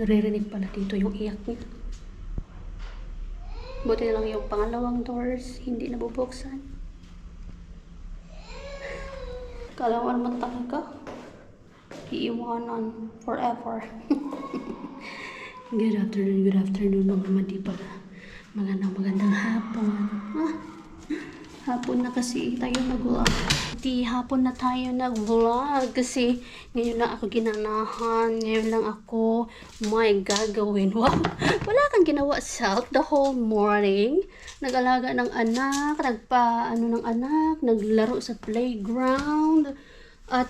Naririnig pala dito yung iyak niya. Buti na lang yung pangalawang doors, hindi nabubuksan. Kala mo naman talaga, iiwanan forever. Good afternoon mga madi pala. Magandang hapon. Hapon na kasi tayo nag-vlog. Hapon na tayo nag-vlog kasi ngayon lang ako ginanahan. Ngayon lang ako may gagawin. Wow! Wala kang ginawa self the whole morning. Nag-alaga ng anak, naglaro sa playground, at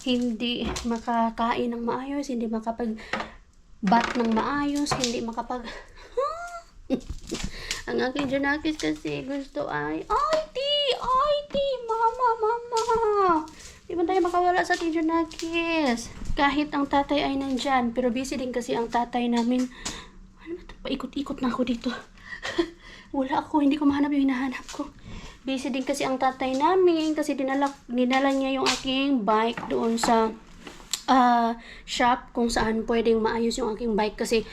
hindi makakain ng maayos, hindi makapag-bat ng maayos, hindi makapag... Ang aking Junakis kasi gusto ay, IT, mama. Di ba tayo makawala sa ating Junakis? Kahit ang tatay ay nandyan, pero busy din kasi ang tatay namin. Ano ba ito? Paikot-ikot na ako dito. Wala ako, hindi ko mahanap yung hinahanap ko. Busy din kasi ang tatay namin kasi dinala niya yung aking bike doon sa shop kung saan pwedeng maayos yung aking bike kasi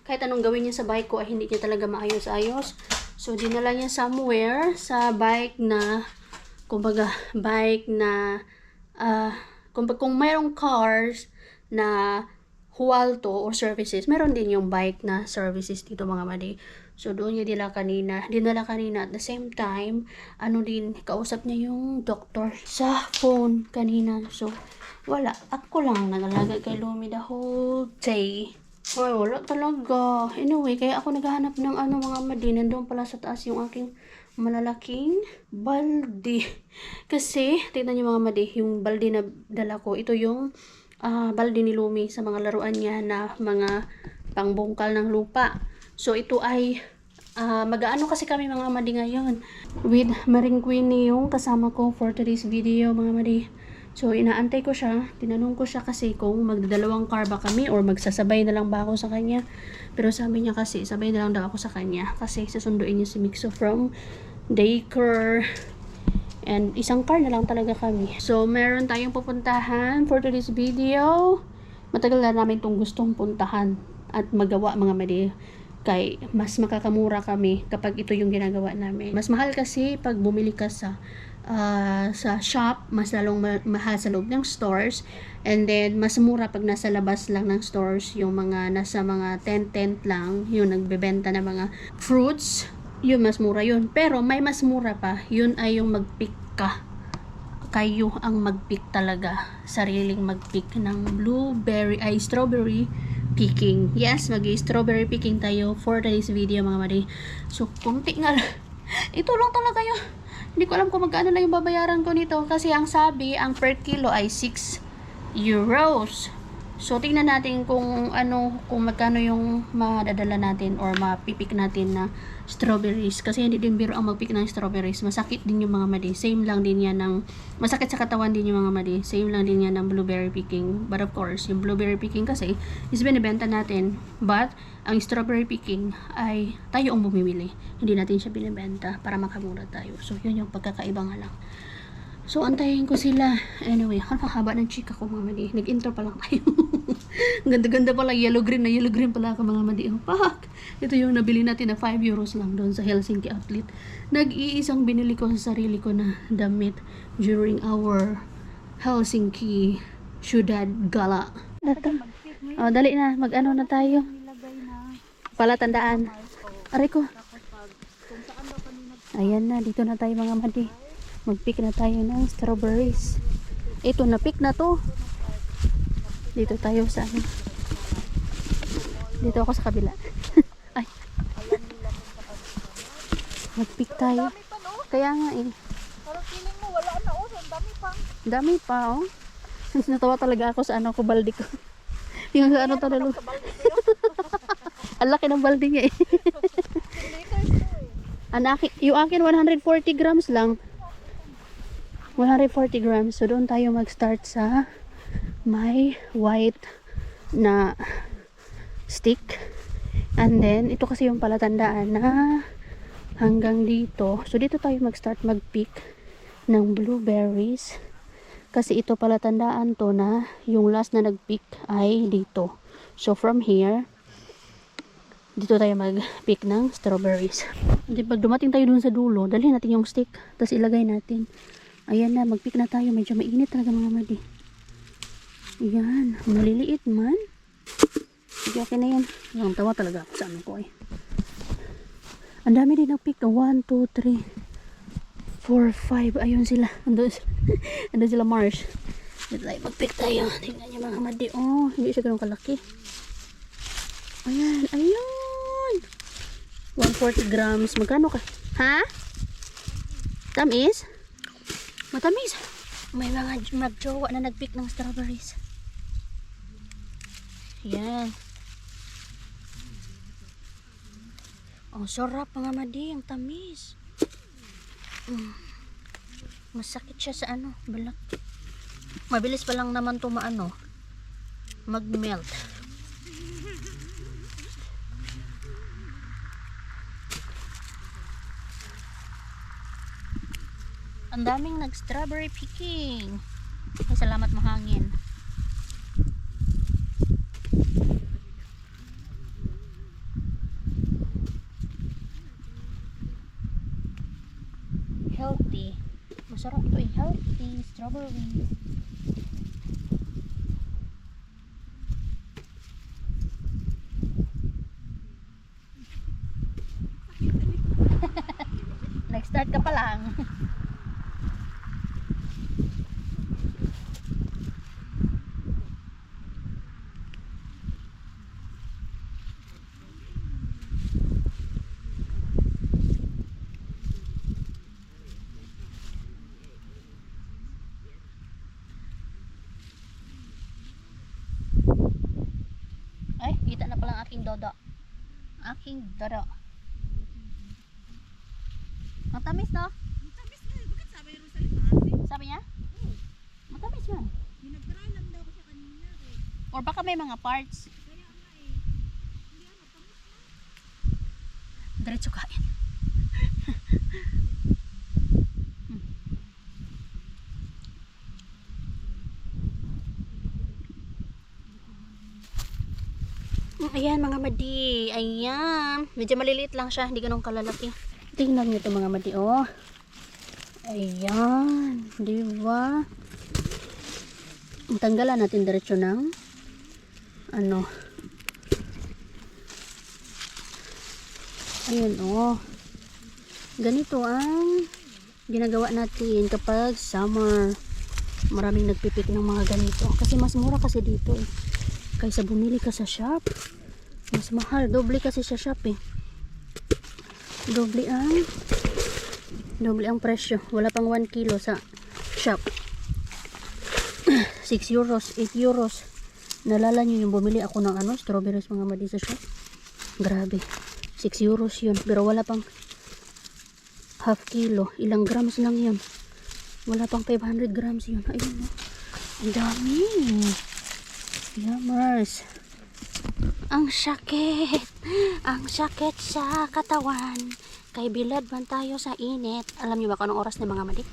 kahit anong gawin niya sa bike ko ay hindi niya talaga maayos-ayos. So dinala niya somewhere sa bike na kung mayroong cars na huwalto or services, meron din yung bike na services dito mga madi. So doon niya dinala kanina at the same time, kausap niya yung doktor sa phone kanina. So wala, ako lang nag-alaga kay Lumi the whole day. Ay, wala talaga. Anyway, kaya ako naghahanap ng mga madi. Nandun pala sa taas yung aking malalaking balde. Kasi, tignan niyo mga madi, yung balde na dala ko, ito yung balde ni Lumi sa mga laruan niya na mga pangbungkal ng lupa. So, ito ay mag-aano kasi kami mga madi ngayon with Maring Queenie yung kasama ko for today's video mga madi. So, inaantay ko siya. Tinanong ko siya kasi kung magdadalawang car ba kami or magsasabay na lang ba ako sa kanya. Pero sabi niya kasi, sabay na lang daw ako sa kanya. Kasi sasunduin niya si Mixo from daycare. And isang car na lang talaga kami. So, meron tayong pupuntahan for today's video. Matagal na namin itong gustong puntahan at magawa mga madi. Kay mas makakamura kami kapag ito yung ginagawa namin. Mas mahal kasi pag bumili ka sa shop, mas lalong mahal sa loob ng stores, and then mas mura pag nasa labas lang ng stores, yung mga nasa mga tent lang, yung nagbebenta ng mga fruits, yun mas mura yun. Pero may mas mura pa, yun ay yung mag-pick ka. Kayo ang mag-pick talaga, sariling mag-pick ng strawberry picking. Yes, strawberry picking tayo for today's video mga madi. So, kunti nga ito lang talaga yun. Hindi ko alam kung magkano lang yung babayaran ko nito kasi ang sabi, ang per kilo ay 6 euros. So, tingnan natin kung magkano yung madadala natin or mapipik natin na strawberries. Kasi hindi din biro ang magpick ng strawberries. Masakit din yung mga madi. Same lang din yan masakit sa katawan din yung mga madi. Same lang din yan ng blueberry picking. But of course, yung blueberry picking kasi is binibenta natin. But, ang strawberry picking ay tayo ang bumibili. Hindi natin siya binibenta para makamura tayo. So, yun yung pagkakaiba nga lang. So, antayin ko sila. Anyway, ang haba ng chika ko mga madi. Nag-intro pa lang tayo. Ganda-ganda pala. Yellow green pala ako mga madi. Oh, pak! Ito yung nabili natin na 5 euros lang doon sa Helsinki outlet. Nag-iisang binili ko sa sarili ko na damit during our Helsinki Ciudad Gala. Oh, dali na. Mag-ano na tayo. Palatandaan. Aray ko. Ayan na. Dito na tayo mga madi. Mag-pick na tayo ng strawberries. Ito na pick na to. Dito tayo sa dito ako sa kabila. Ay. Mag-pick tayo. Kaya nga eh. Parang feeling mo wala na oh, dami pa. Dami pa oh. Natawa talaga ako sa balde ko. Yung sa talaga. Ang laki ng balde niya eh. Yung akin 140 grams lang. 140 grams. So, doon tayo mag-start sa may white na stick. And then, ito kasi yung palatandaan na hanggang dito. So, dito tayo mag-start mag-pick ng blueberries. Kasi ito palatandaan to na yung last na nag-pick ay dito. So from here, dito tayo mag-pick ng strawberries. Hindi, pag dumating tayo dun sa dulo, dalhin natin yung stick, tapos ilagay natin. Ayan na, mag-pick na tayo. Medyo mainit talaga mga madi. Ayan, maliliit man. Sige, okay na yan. Ang tawa talaga ako sa ano ko eh. Ang dami din nag-pick. 1, 2, 3, 4, 5. Ayun sila. Andun sila Mars. Dito tayo mag-pick tayo. Tingnan niyo mga madi. Oh, hindi siya ganun kalaki. Ayan, ayun. 140 grams. Magkano ka? Ha? Tamis? Matamis. May mga magjowa na nag-pick ng strawberries. Yan. Ang sarap mga madi. Ang tamis. Masakit siya sa ano, balat. Mabilis pa lang naman ito mag-melt. Ang daming nag-strawberry picking. Ay, salamat mahangin. Healthy. Masarap to eh. Healthy strawberry. Nag-start ka pa lang. Ay, kita na palang aking dodo. Aking dodo. Matamis no? Matamis nga. Bakit sabi ni Rosalie maasim? Sabi niya? Matamis yan. Pinag-try lang daw ko siya kanina eh. Or baka may mga parts. Kaya nga eh. Hindi matamis na. Diretso kain. Ayan mga madi. Ayan. Medyo maliliit lang siya. Hindi ganun kalalaki. Tingnan nyo ito mga madi. Oh. Ayan. Diba? Tanggalan natin diretso ng ano. Ayan oh. Ganito ang ginagawa natin kapag summer. Maraming nagpipik ng mga ganito. Kasi mas mura kasi dito eh. Kaysa bumili ka sa shop. Mas mahal. Doble kasi sa shop eh. Doble ang presyo. Wala pang 1 kilo sa shop. 6 euros, 8 euros. Nalala nyo yung bumili ako ng strawberries mga madi sa shop. Grabe. 6 euros yun. Pero wala pang half kilo. Ilang grams lang yun. Wala pang 500 grams yun. Ayun o. Ang dami. Yummers. Ang sakit. Ang sakit sa katawan. Kay bilad man tayo sa init. Alam niyo ba kung anong oras na mga madi?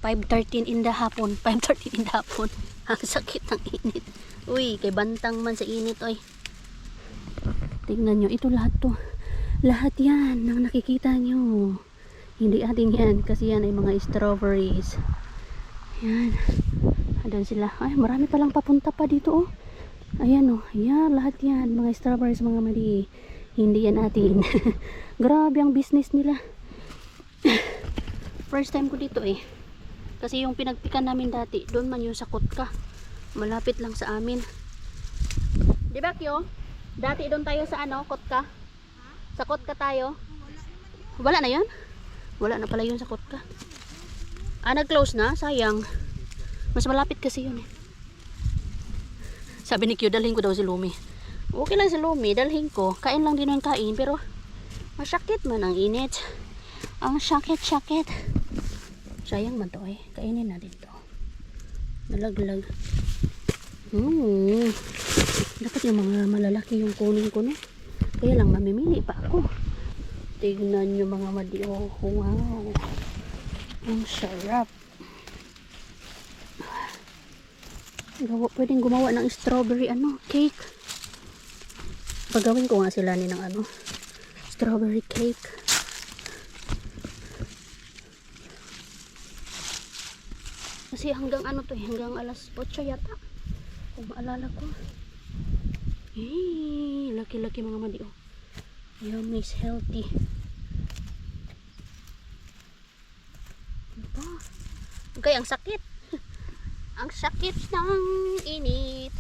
5:13 in the hapon. 5:13 in the hapon. Ang sakit ng init. Uy, kay bantang man sa init, oy. Tingnan nyo, ito lahat to. Lahat yan nang nakikita nyo. Hindi ating yan kasi yan ay mga strawberries. Yan. Ayan sila. Ay, marami palang papunta pa dito, oh. Ayan, oh. Ayan, lahat yan. Mga strawberries, mga mali. Hindi yan atin. Grabe ang business nila. First time ko dito, eh. Kasi yung pinagpikan namin dati, doon man yung sa Kotka. Malapit lang sa amin. Di ba, Kyo? Dati doon tayo sa Kotka? Sa Kotka tayo? Wala na yun? Wala na pala yun sa Kotka. Nag-close na? Sayang. Mas malapit kasi yun eh. Sabi ni Kyo, dalhin ko daw si Lumi. Okay lang si Lumi, dalhin ko. Kain lang din yung kain, pero masakit man ang init. Ang sakit-sakit. Sayang man to eh. Kainin natin to. Nalaglag. Dapat yung mga malalaki yung kunin ko no. Kaya lang mamimili pa ako. Tignan nyo mga madi. Oh, wow. Ang sarap. Pwedeng gumawa ng strawberry cake. Pagawin ko nga sila ni ng strawberry cake. Kasi hanggang hanggang alas 8 yata. Kung maalala ko. Laki-laki mga madi. Oh. Yummy is healthy. Diba? Okay, ang sakit. Ang sakit ng init.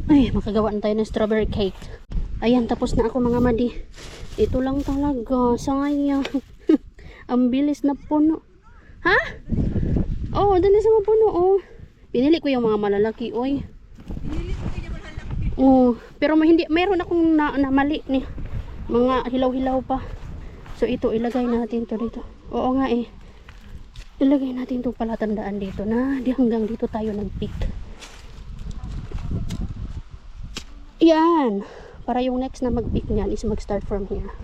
Ay, makagawa na tayo ng strawberry cake. Ayan, tapos na ako mga madi. Ito lang talaga. Sayang. Ang bilis na puno. Ha? Oh, dali sa mapuno. Oh. Pinili ko yung mga malalaki. Oy. Oh, pero mayroon akong namali ni mga hilaw-hilaw pa. So ito ilagay natin to dito. Oo nga eh. Ilagay natin to palatandaan dito na hanggang dito tayo nag-pick. Yan. Para yung next na mag-pick niyan is mag-start from here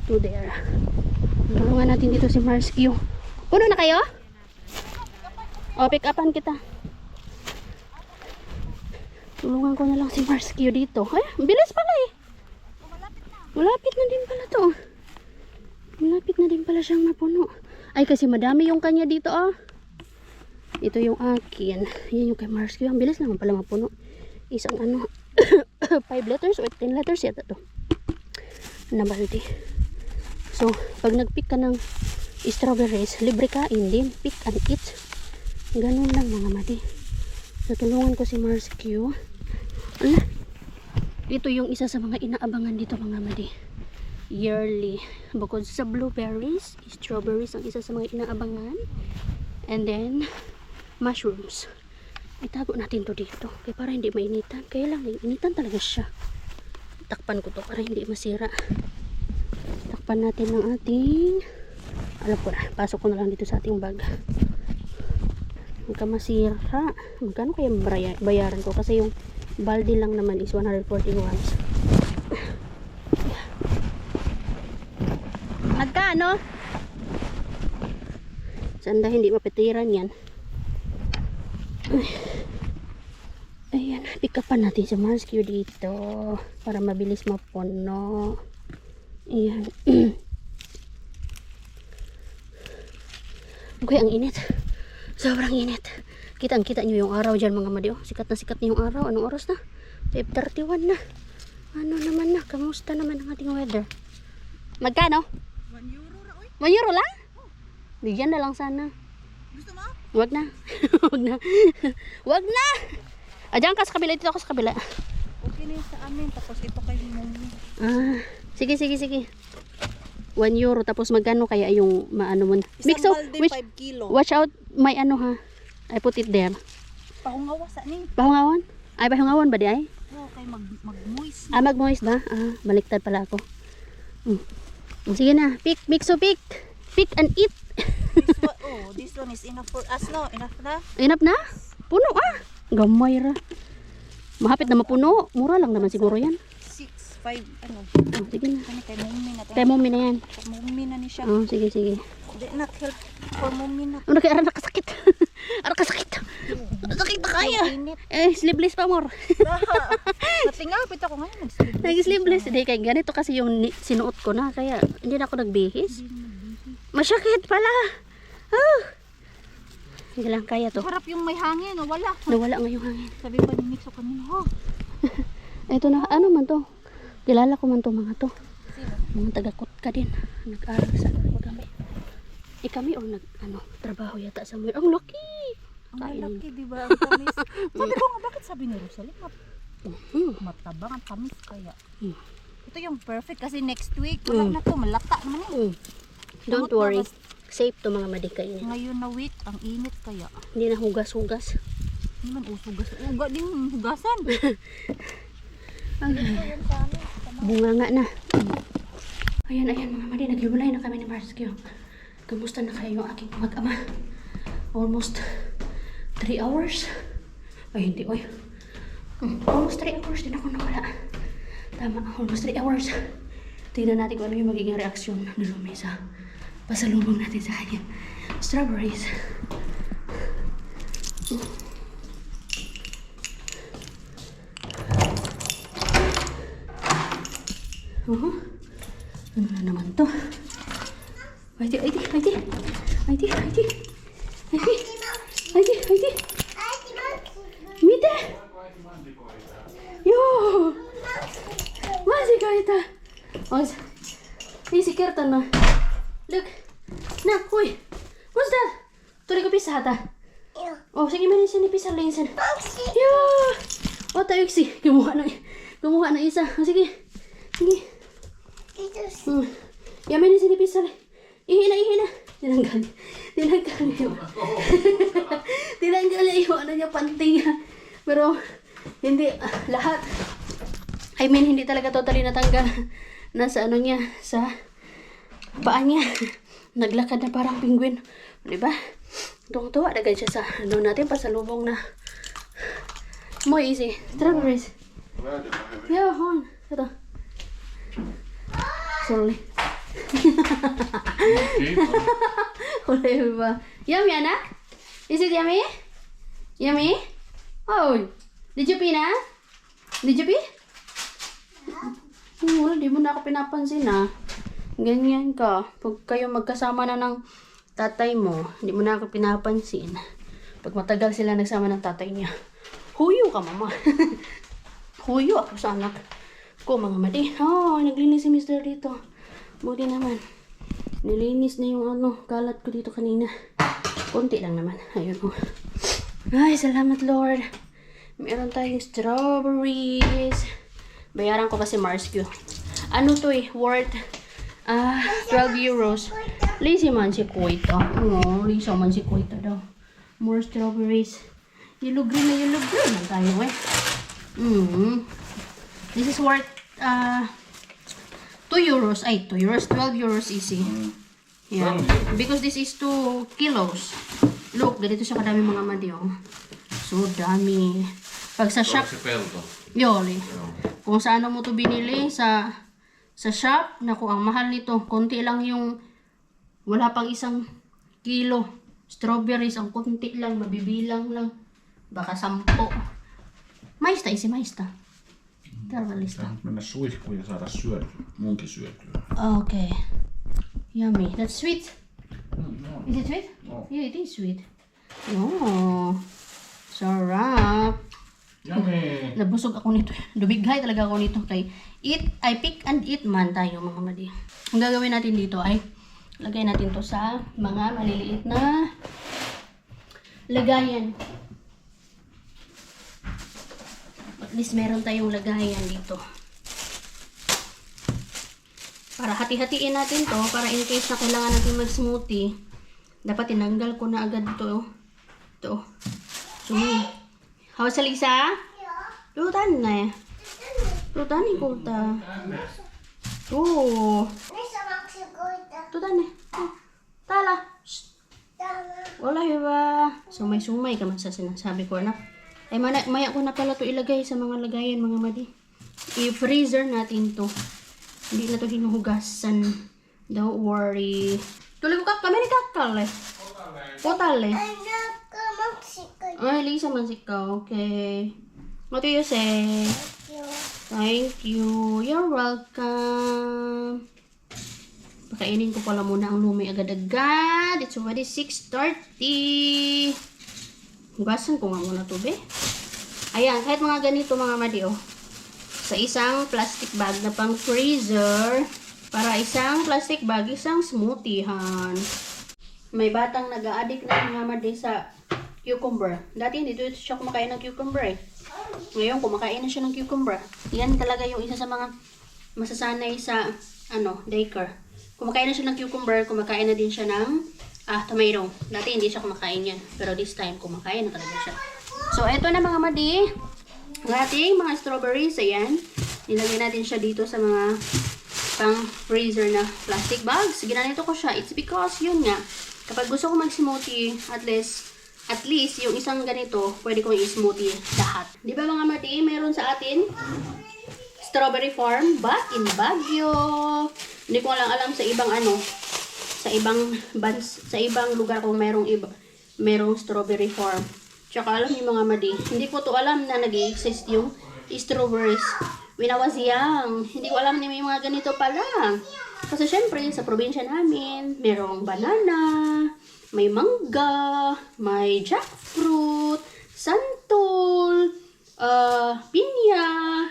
to there. Tulungan natin dito si Marsky. Puno na kayo? O, pick upan kita. Tulungan ko na lang si Marsky dito. Ay, bilis pala eh. Malapit na din pala to. Malapit na din pala siyang mapuno. Ay, kasi madami yung kanya dito Ito yung akin. Yan yung kay Marsky. Ang bilis naman pala mapuno. Isang 5 letters or 10 letters yata to. Na balde. So, pag nag-pick ka ng strawberries, libre kain din. Pick and eat. Ganun lang mga madi. So, tulungan ko si Marsky. Ito yung isa sa mga inaabangan dito mga madi. Yearly. Bukod sa blueberries, strawberries ang isa sa mga inaabangan. And then, mushrooms. Itago natin to dito. Kaya para hindi mainitan. Kaya lang, initan talaga siya. Takpan ko to para hindi masira. Takpan natin ng ating... Alam ko na. Pasok ko na lang dito sa ating bag. Magka masira. Magkano kaya bayaran ko? Kasi yung balde lang naman is 140 grams. Magkano? Sanda hindi mapitiran yan. Ayan, pick upan natin sa Marsky dito para mabilis mapuno. Ayan. Okay, ang init. Sobrang init. Kitang-kita nyo yung araw dyan mga madi. Sikat na sikat na yung araw. Anong oras na? 5:31 na. Ano naman na? Kamusta naman ang ating weather? Magkano? €1 ra oy. 1 euro lang? Bigyan na lang sana. Gusto mo? Wag na. Wag na. Wag na! Diyan ka sa kabila. Dito ako sa kabila. Okay na yun sa amin. Tapos ito kay Mommy. Sige. 1 euro. Tapos magkano kaya yung maano mo? Isang balde 5 kilo. Watch out. May ano ha. I put it there. Pahungawa sa ni. Pahungawan? Ay, pahungawan ba di ay? Oo, kay mag-moist. Mag-moist ba? Baliktad pala ako. Sige na. Pick and eat. This one is enough for us, no? Enough na? Enough na? Puno Gamay ra. Mahapit na mapuno. Mura lang naman siguro yan. 6, 5, ano? Sige na. Kay Mommy na. Kay Mommy na yan. Kay Mommy na ni siya. Sige. Not help for Mommy na. Ano kaya nakasakit? Nakasakit. Sakit na kaya. Sleeveless pa more. Natingapit ako ngayon. Nag-sleeveless. Nag-sleeveless. Hindi, kaya ganito kasi yung sinuot ko na. Kaya hindi na ako nagbihis. Masyakit pala. Hindi lang kaya to. Harap yung may hangin. Wala. Nawala nga yung hangin. Sabi pa ni Mixo kanina. Ito na, ano man to? Kilala ko man to mga to. Sino? Mga taga-Kotka din. Nag-aral sa kami. Kami trabaho yata sa mga. Ang laki! Ang laki, di ba? Ang tamis. Sabi ko nga, bakit sabi ni Rosalie? Matabang ang tamis kaya. Ito yung perfect kasi next week. Wala na to. Malata naman Don't worry. Safe to mga madikain. Ngayon na week, ang init kaya. Hindi na hugas-hugas. Hindi man usugas. Uga din hugasan. Bunga nga na. Ayan mga madi. Naghiwalay na kami ni Marsky. Kamusta na kayo yung aking mag-ama? Almost 3 hours. Ay, hindi. Almost 3 hours din ako nawala. Tama, almost 3 hours. Tingnan natin kung ano yung magiging reaksyon ni Lumi sa pasalubong natin sa kanya. Strawberries. Ano na naman to? Haydi. Mitä? Joo. Mansikoita. Viisi kertaa no. Look. Nakui. Musta? Tuliko pisahata? Joo. Oh, sekin meni sinne pisalle sen. Joo. Ota yksi. Kumuha na isa. Sige. Kiitos. Ja meni sinne pisalle. Ihina. Tinanggal yung ano niya, panting niya. Pero, hindi, lahat. I mean, hindi talaga totally natanggal. Nasa ano niya, sa paa niya. Naglakad na parang penguin. Diba? Tuwang-tuwa, agad siya sa ano natin, pasalubong na. Mo easy. Strawberries. Yeah, hon. Ito. Sorry. Oleh ba? Yummy, anak? Is it yummy? Yummy? Oh, did you pee na? Did you pee? Wala, di mo na ako pinapansin Ganyan ka. Pag kayo magkasama na ng tatay mo, di mo na ako pinapansin. Pag matagal sila nagsama ng tatay niya, huyo ka, mama. Huyo ako sa anak ko, mga madi. Oh, naglinis si Mr. dito. Buti naman. Nilinis na yung kalat ko dito kanina. Konti lang naman. Ayun oh. Ay, salamat Lord. Meron tayong strawberries. Bayaran ko kasi Marsque. Ano to worth 12 euros. Lazy man si Kuwaita. Oh, lazy man si Kuwaita daw. More strawberries. Yellow green lang tayo This is worth 2 euros. Ay, 2 euros. 12 euros easy. Yeah. Because this is 2 kilos. Look, ganito siya kadami mga madi So, dami. Pag sa shop, yoli. Kung sa ano mo to binili, sa shop, naku, ang mahal nito. Konti lang yung, wala pang 1 kilo. Strawberries, ang konti lang, mabibilang lang. Baka 10. Maista, maista. Tarvallista. Mennä suihkuun ja saada syötyä. Munkin syötyä. Okay. Yummy. That's sweet. No. Is it sweet? No. Yeah, it is sweet. Oh. Sarap. Yummy. Nabusog ako nito. Dumighay talaga ako nito. Kay I pick and eat man tayo mga madi. Ang gagawin natin dito ay lagay natin to sa mga maliliit na lagayan. At least meron tayong lagayan dito. Para hati-hatiin natin to, para in case na kailangan natin mag-smoothie, dapat tinanggal ko na agad ito. Ito. So, hawas sa Lisa? Lutan na Lutan ni kulta. Oh. Missä maksikoita? Lutan na. Tala. Shh. Täällä. Wala hiba. Sumay-sumay ka man sa sinasabi ko, anak. Ay, maya ko na pala to ilagay sa mga lagayan, mga madi. I-freezer natin to. Hindi na to hinuhugasan. Don't worry. Tuloy ko kami ni kakal Total Anak ka maksikoita. Ay, Lisa man sikaw. Okay. What do you say? Thank you. You're welcome. Pakainin ko pala muna ang lumi agad-agad. It's already 6:30. Hugasan ko nga muna to, be. Ayan, kahit mga ganito mga madi, sa isang plastic bag na pang freezer, para isang plastic bag, isang smoothiehan. May batang nag-a-addict na mga madi sa cucumber. Dati hindi siya kumakain ng cucumber Ngayon, kumakain na siya ng cucumber. Yan talaga yung isa sa mga masasanay sa daycare. Kumakain na siya ng cucumber, kumakain na din siya ng tomato. Dati hindi siya kumakain yan. Pero this time, kumakain na talaga siya. So, eto na mga madi. Ang ating mga strawberries, ayan. Nilagay natin siya dito sa mga pang-freezer na plastic bags. Ginanito ko siya. It's because, yun nga, kapag gusto ko mag-smoothie, at least, yung isang ganito, pwede kong i-smoothie lahat. Di ba mga madi, meron sa atin strawberry farm back in Baguio. Hindi ko lang alam sa ibang sa ibang lugar kung merong strawberry farm. Tsaka alam niyo mga madi, hindi ko to alam na nag-exist yung strawberries when I was young. Hindi ko alam na may mga ganito pala. Kasi syempre, sa probinsya namin, merong banana, may mangga, may jackfruit, santol, pinya,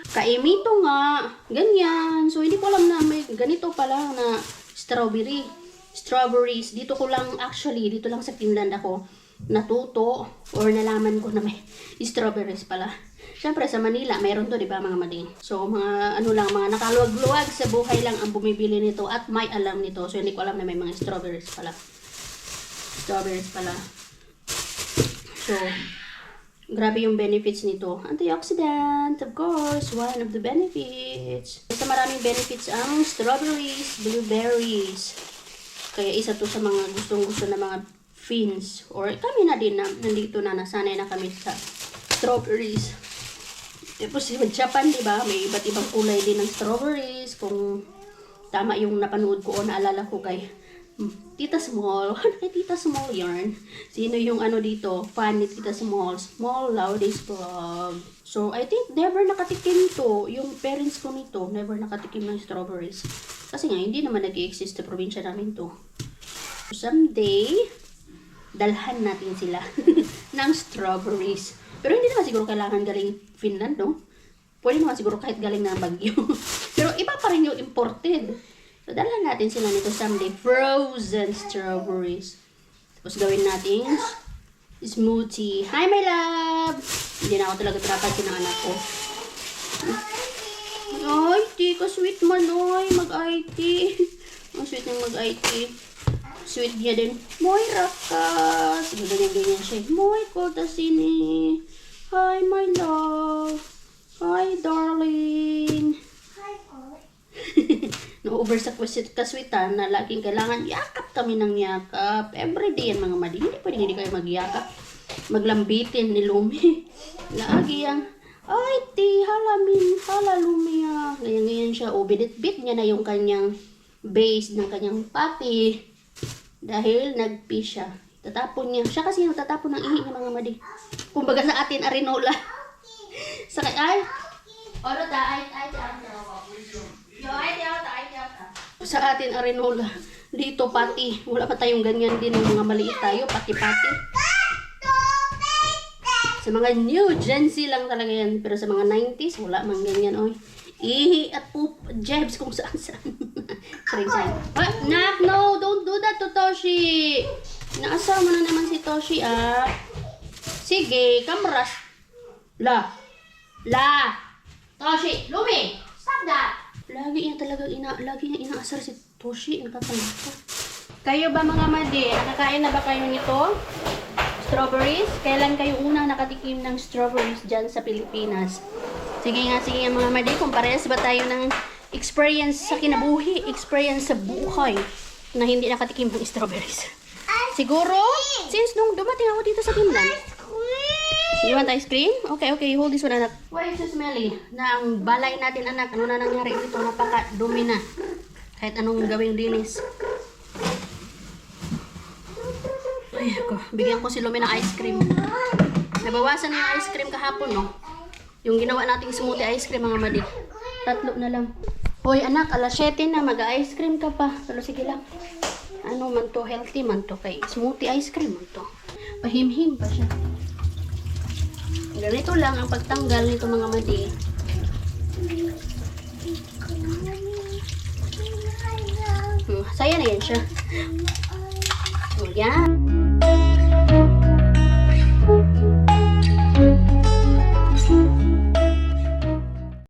kaimito nga, ganyan. So, hindi ko alam na may ganito pala na strawberries. Dito lang sa Finland ako natuto or nalaman ko na may strawberries pala. Siyempre sa Manila, mayroon to, di ba mga mading? So, mga mga nakaluwag-luwag sa buhay lang ang bumibili nito at may alam nito. So, hindi ko alam na may mga strawberries pala. So, grabe yung benefits nito. Antioxidant, of course, one of the benefits. Basta maraming benefits ang strawberries, blueberries. Kaya isa to sa mga gustong-gusto na mga Finns. Or kami na din na nandito na nasanay na kami sa strawberries. Tapos sa Japan, di ba? May iba't ibang kulay din ng strawberries. Kung tama yung napanood ko o naalala ko kay Tita Small. Kay Tita Small yarn. Sino yung dito? Fan ni Tita Small. Small Loudest Vlog. So, I think never nakatikim to. Yung parents ko nito, never nakatikim ng strawberries. Kasi nga, hindi naman nag-i-exist sa probinsya namin to. Someday, dalhan natin sila ng strawberries. Pero hindi naman siguro kailangan galing Finland, no? Pwede naman siguro kahit galing na Baguio. Pero iba pa rin yung imported. So, dalhan natin sila nito someday. Frozen strawberries. Tapos gawin natin smoothie. Hi, my love! Hindi na ako talaga pinapansin ng anak ko. Ay, tika, sweet man, oy. Mag-IT. Ang sweet ng mag-IT. Sweet niya din. Moira ka. Ganyan siya. Moy ko tasini. Hi, my love. Hi, darling. Hi, boy. No-over sa kaswitan na laging kailangan yakap kami ng yakap. Everyday yan mga madi. Hindi pwedeng hindi kayo magyakap. Maglambitin ni Lumi. Lagi yang, ay ti, hala Lumi ah. Ganyan siya. O, bit niya na yung kanyang base ng kanyang pati. Dahil nag-pee siya. Tatapon niya. Siya kasi yung tatapon ng ihi ng mga madi. Kumbaga sa atin, arinola. Sakit ay. Oro ta, ay. Sa atin, arinola. Dito, pati. Wala pa tayong ganyan din ng mga maliit tayo. Pati-pati. Sa mga new Gen Z lang talaga yan. Pero sa mga 90s, wala mang ganyan. Oy. Ihi at poop. Jebs kung saan-saan. Saring. Nak, no! Don't do that to Toshi! Naasar mo na naman si Toshi, ah. Sige, kamras. La. Toshi, Lumi! Stop that! Lagi niya inaasar si Toshi. Nakakalita. Kayo ba mga madi? Nakakain na ba kayo nito? Strawberries? Kailan kayo unang nakatikim ng strawberries dyan sa Pilipinas? Sige nga mga madi. Kung parehas ba tayo ng experience sa kinabuhi, experience sa buhay na hindi nakatikim ng strawberries? Siguro, since nung dumating ako dito sa Finland. You want ice cream? Okay, hold this one, anak. Why is it smelly? Na ang balay natin, anak, ano na nangyari dito? Napaka-dumi na. Kahit anong gawing linis. Ay, ako. Bigyan ko si Lumi ng ice cream. Nabawasan yung ice cream kahapon, no? Yung ginawa nating smoothie ice cream, mga madi. 3 na lang. Hoy, anak, alas 7 na. Mag-ice cream ka pa. Pero sige lang. Ano man to, healthy man to. Kay smoothie ice cream man to. Pahimhim pa siya. Ganito lang ang pagtanggal nito mga madi. Saya na yan siya. O yan.